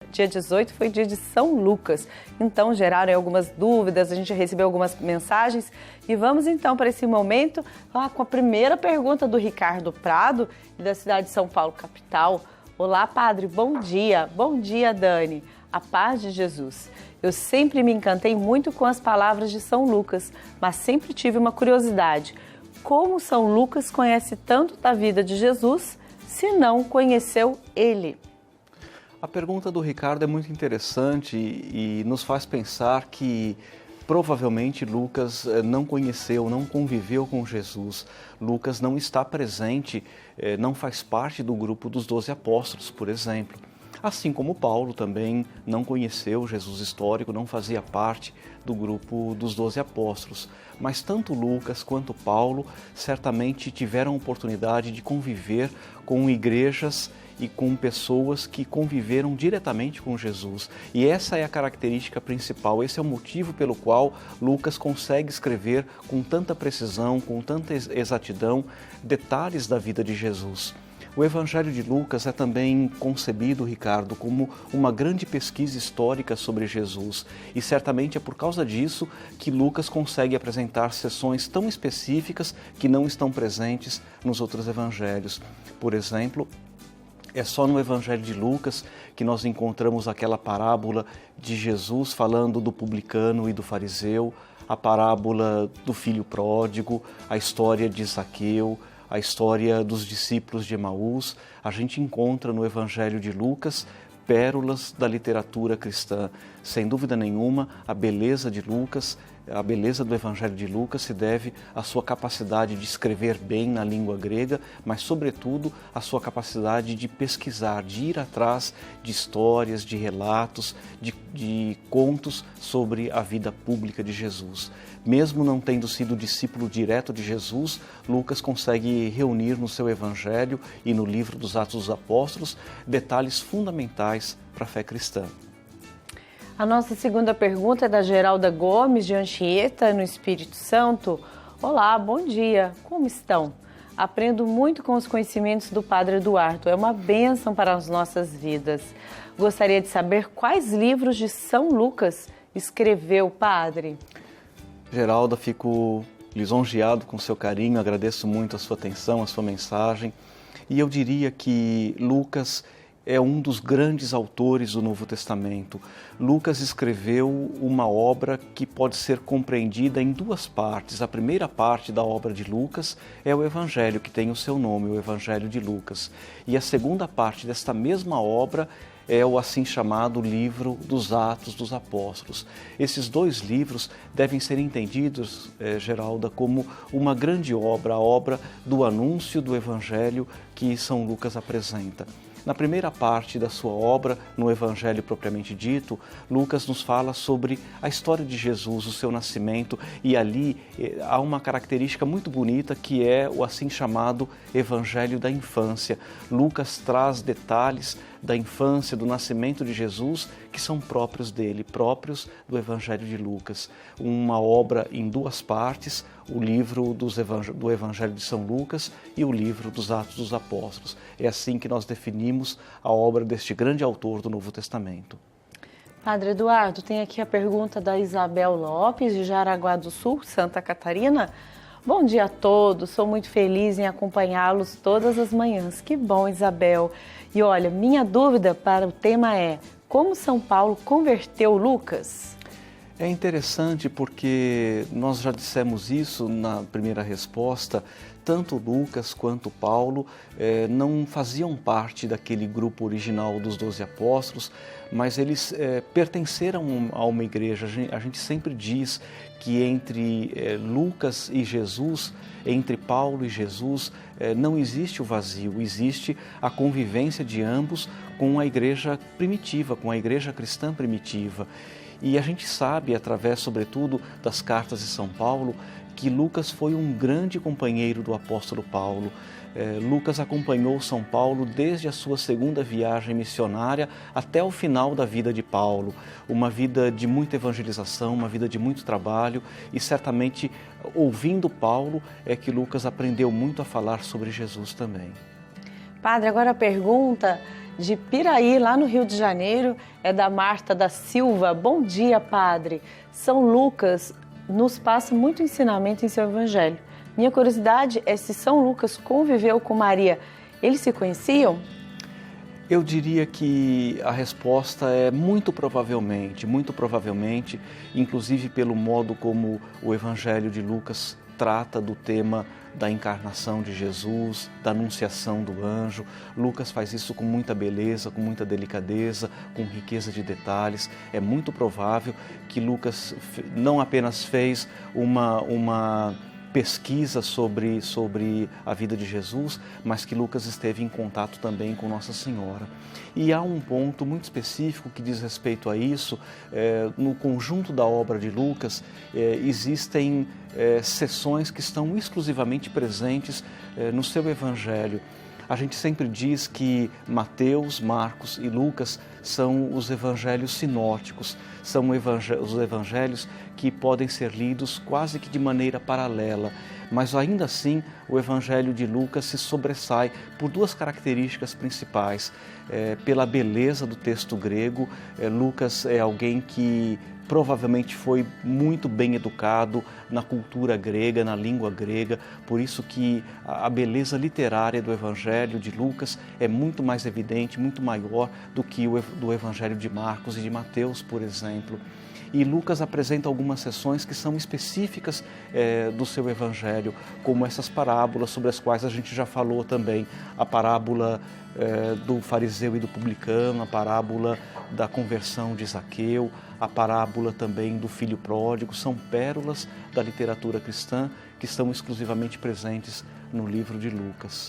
Dia 18 foi dia de São Lucas, então geraram algumas dúvidas, a gente recebeu algumas mensagens e vamos então para esse momento com a primeira pergunta do Ricardo Prado, da cidade de São Paulo, capital. Olá, padre, bom dia. Bom dia, Dani. A paz de Jesus. Eu sempre me encantei muito com as palavras de São Lucas, mas sempre tive uma curiosidade. Como São Lucas conhece tanto da vida de Jesus, se não conheceu ele? A pergunta do Ricardo é muito interessante e nos faz pensar que provavelmente Lucas não conheceu, não conviveu com Jesus. Lucas não está presente, não faz parte do grupo dos 12 apóstolos, por exemplo. Assim como Paulo também não conheceu Jesus histórico, não fazia parte do grupo dos 12 apóstolos. Mas tanto Lucas quanto Paulo certamente tiveram a oportunidade de conviver com igrejas e com pessoas que conviveram diretamente com Jesus. E essa é a característica principal, esse é o motivo pelo qual Lucas consegue escrever com tanta precisão, com tanta exatidão, detalhes da vida de Jesus. O Evangelho de Lucas é também concebido, Ricardo, como uma grande pesquisa histórica sobre Jesus. E certamente é por causa disso que Lucas consegue apresentar seções tão específicas que não estão presentes nos outros evangelhos. Por exemplo, é só no Evangelho de Lucas que nós encontramos aquela parábola de Jesus falando do publicano e do fariseu, a parábola do filho pródigo, a história de Zaqueu, a história dos discípulos de Emaús. A gente encontra no Evangelho de Lucas pérolas da literatura cristã. Sem dúvida nenhuma, a beleza de Lucas, a beleza do Evangelho de Lucas se deve à sua capacidade de escrever bem na língua grega, mas, sobretudo, à sua capacidade de pesquisar, de ir atrás de histórias, de relatos, de contos sobre a vida pública de Jesus. Mesmo não tendo sido discípulo direto de Jesus, Lucas consegue reunir no seu Evangelho e no livro dos Atos dos Apóstolos detalhes fundamentais para a fé cristã. A nossa segunda pergunta é da Geralda Gomes, de Anchieta, no Espírito Santo. Olá, bom dia. Como estão? Aprendo muito com os conhecimentos do Padre Eduardo. É uma bênção para as nossas vidas. Gostaria de saber quais livros de São Lucas escreveu, Padre? Geralda, fico lisonjeado com seu carinho, agradeço muito a sua atenção, a sua mensagem. E eu diria que Lucas é um dos grandes autores do Novo Testamento. Lucas escreveu uma obra que pode ser compreendida em duas partes. A primeira parte da obra de Lucas é o Evangelho, que tem o seu nome, o Evangelho de Lucas. E a segunda parte desta mesma obra é o assim chamado livro dos Atos dos Apóstolos. Esses dois livros devem ser entendidos, Geralda, como uma grande obra, a obra do anúncio do Evangelho que São Lucas apresenta. Na primeira parte da sua obra, no Evangelho propriamente dito, Lucas nos fala sobre a história de Jesus, o seu nascimento, e ali há uma característica muito bonita que é o assim chamado Evangelho da infância. Lucas traz detalhes da infância, do nascimento de Jesus, que são próprios dele, próprios do Evangelho de Lucas. Uma obra em duas partes, o livro do Evangelho de São Lucas e o livro dos Atos dos Apóstolos. É assim que nós definimos a obra deste grande autor do Novo Testamento. Padre Eduardo, tem aqui a pergunta da Isabel Lopes, de Jaraguá do Sul, Santa Catarina. Bom dia a todos, sou muito feliz em acompanhá-los todas as manhãs. Que bom, Isabel. E olha, minha dúvida para o tema é: como São Paulo converteu Lucas? É interessante porque nós já dissemos isso na primeira resposta, tanto Lucas quanto Paulo não faziam parte daquele grupo original dos 12 apóstolos, mas eles pertenceram a uma igreja. A gente sempre diz que entre Lucas e Jesus, entre Paulo e Jesus, não existe o vazio, existe a convivência de ambos com a igreja primitiva, com a igreja cristã primitiva. E a gente sabe, através, sobretudo, das cartas de São Paulo, que Lucas foi um grande companheiro do apóstolo Paulo. Lucas acompanhou São Paulo desde a sua segunda viagem missionária até o final da vida de Paulo. Uma vida de muita evangelização, uma vida de muito trabalho e certamente, ouvindo Paulo, é que Lucas aprendeu muito a falar sobre Jesus também. Padre, agora a pergunta de Piraí, lá no Rio de Janeiro, é da Marta da Silva. Bom dia, padre. São Lucas nos passa muito ensinamento em seu evangelho. Minha curiosidade é se São Lucas conviveu com Maria. Eles se conheciam? Eu diria que a resposta é muito provavelmente, inclusive pelo modo como o Evangelho de Lucas trata do tema da encarnação de Jesus, da anunciação do anjo. Lucas faz isso com muita beleza, com muita delicadeza, com riqueza de detalhes. É muito provável que Lucas não apenas fez uma pesquisa sobre a vida de Jesus, mas que Lucas esteve em contato também com Nossa Senhora. E há um ponto muito específico que diz respeito a isso. No conjunto da obra de Lucas, existem seções que estão exclusivamente presentes no seu Evangelho. A gente sempre diz que Mateus, Marcos e Lucas são os evangelhos sinóticos, são os evangelhos que podem ser lidos quase que de maneira paralela, mas ainda assim o evangelho de Lucas se sobressai por duas características principais. Pela beleza do texto grego, Lucas é alguém que provavelmente foi muito bem educado na cultura grega, na língua grega, por isso que a beleza literária do Evangelho de Lucas é muito mais evidente, muito maior do que do Evangelho de Marcos e de Mateus, por exemplo. E Lucas apresenta algumas seções que são específicas do seu Evangelho, como essas parábolas sobre as quais a gente já falou também. A parábola do fariseu e do publicano, a parábola da conversão de Zaqueu, a parábola também do filho pródigo, são pérolas da literatura cristã que estão exclusivamente presentes no livro de Lucas.